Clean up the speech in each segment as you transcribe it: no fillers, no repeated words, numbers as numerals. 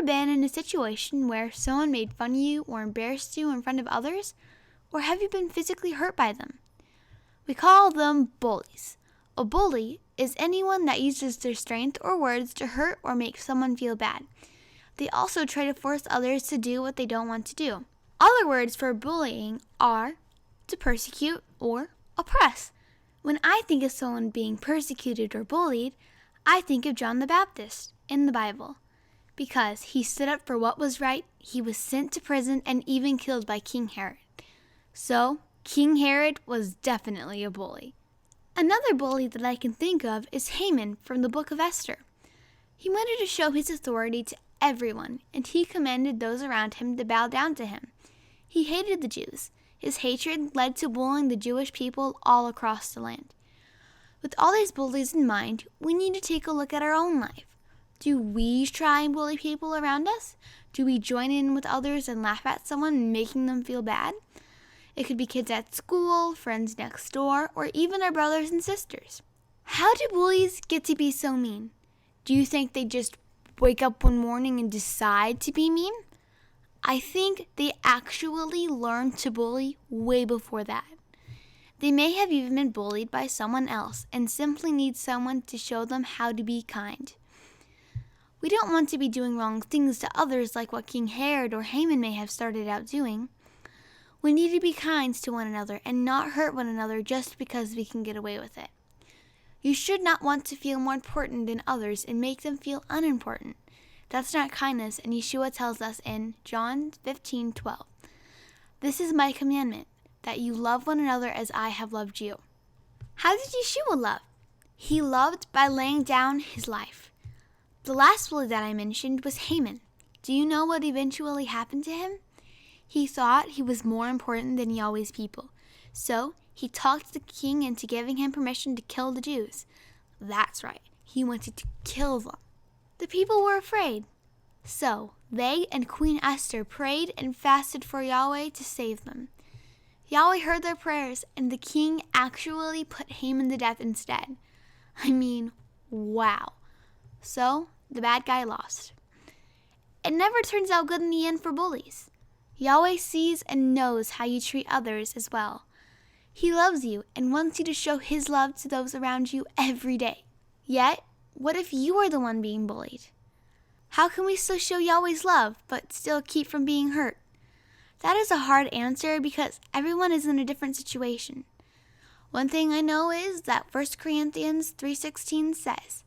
been in a situation where someone made fun of you or embarrassed you in front of others? Or have you been physically hurt by them? We call them bullies. A bully is anyone that uses their strength or words to hurt or make someone feel bad. They also try to force others to do what they don't want to do. Other words for bullying are to persecute or oppress. When I think of someone being persecuted or bullied, I think of John the Baptist in the Bible. Because he stood up for what was right, he was sent to prison and even killed by King Herod. So, King Herod was definitely a bully. Another bully that I can think of is Haman from the book of Esther. He wanted to show his authority to everyone, and he commanded those around him to bow down to him. He hated the Jews. His hatred led to bullying the Jewish people all across the land. With all these bullies in mind, we need to take a look at our own life. Do we try and bully people around us? Do we join in with others and laugh at someone, making them feel bad? It could be kids at school, friends next door, or even our brothers and sisters. How do bullies get to be so mean? Do you think they just wake up one morning and decide to be mean? I think they actually learn to bully way before that. They may have even been bullied by someone else and simply need someone to show them how to be kind. We don't want to be doing wrong things to others like what King Herod or Haman may have started out doing. We need to be kind to one another and not hurt one another just because we can get away with it. You should not want to feel more important than others and make them feel unimportant. That's not kindness, and Yeshua tells us in John 15:12. This is my commandment, that you love one another as I have loved you. How did Yeshua love? He loved by laying down his life. The last bully that I mentioned was Haman. Do you know what eventually happened to him? He thought he was more important than Yahweh's people. So he talked the king into giving him permission to kill the Jews. That's right, he wanted to kill them. The people were afraid. So they and Queen Esther prayed and fasted for Yahweh to save them. Yahweh heard their prayers, and the king actually put Haman to death instead. I mean, wow. So the bad guy lost. It never turns out good in the end for bullies. Yahweh sees and knows how you treat others as well. He loves you and wants you to show his love to those around you every day. Yet, what if you are the one being bullied? How can we still show Yahweh's love, but still keep from being hurt? That is a hard answer because everyone is in a different situation. One thing I know is that 1 Corinthians 3:16 says,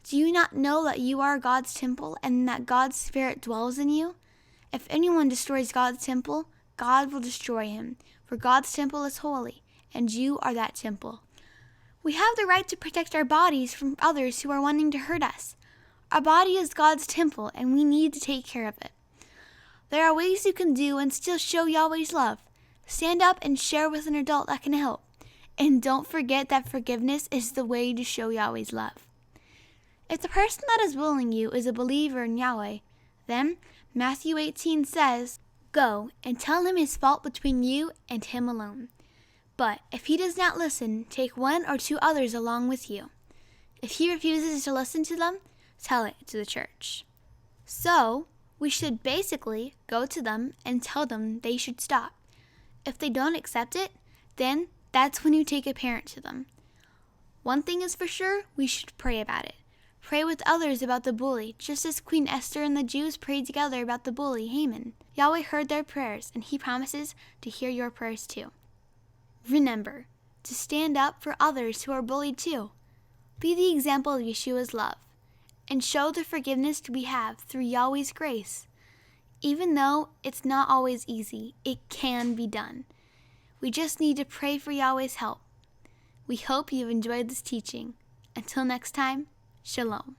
"Do you not know that you are God's temple and that God's Spirit dwells in you? If anyone destroys God's temple, God will destroy him, for God's temple is holy, and you are that temple." We have the right to protect our bodies from others who are wanting to hurt us. Our body is God's temple, and we need to take care of it. There are ways you can do and still show Yahweh's love. Stand up and share with an adult that can help. And don't forget that forgiveness is the way to show Yahweh's love. If the person that is bullying you is a believer in Yahweh, then Matthew 18 says, "Go and tell him his fault between you and him alone. But if he does not listen, take one or two others along with you. If he refuses to listen to them, tell it to the church." So, we should basically go to them and tell them they should stop. If they don't accept it, then that's when you take a parent to them. One thing is for sure, we should pray about it. Pray with others about the bully, just as Queen Esther and the Jews prayed together about the bully, Haman. Yahweh heard their prayers, and he promises to hear your prayers too. Remember to stand up for others who are bullied too. Be the example of Yeshua's love, and show the forgiveness we have through Yahweh's grace. Even though it's not always easy, it can be done. We just need to pray for Yahweh's help. We hope you've enjoyed this teaching. Until next time, Shalom.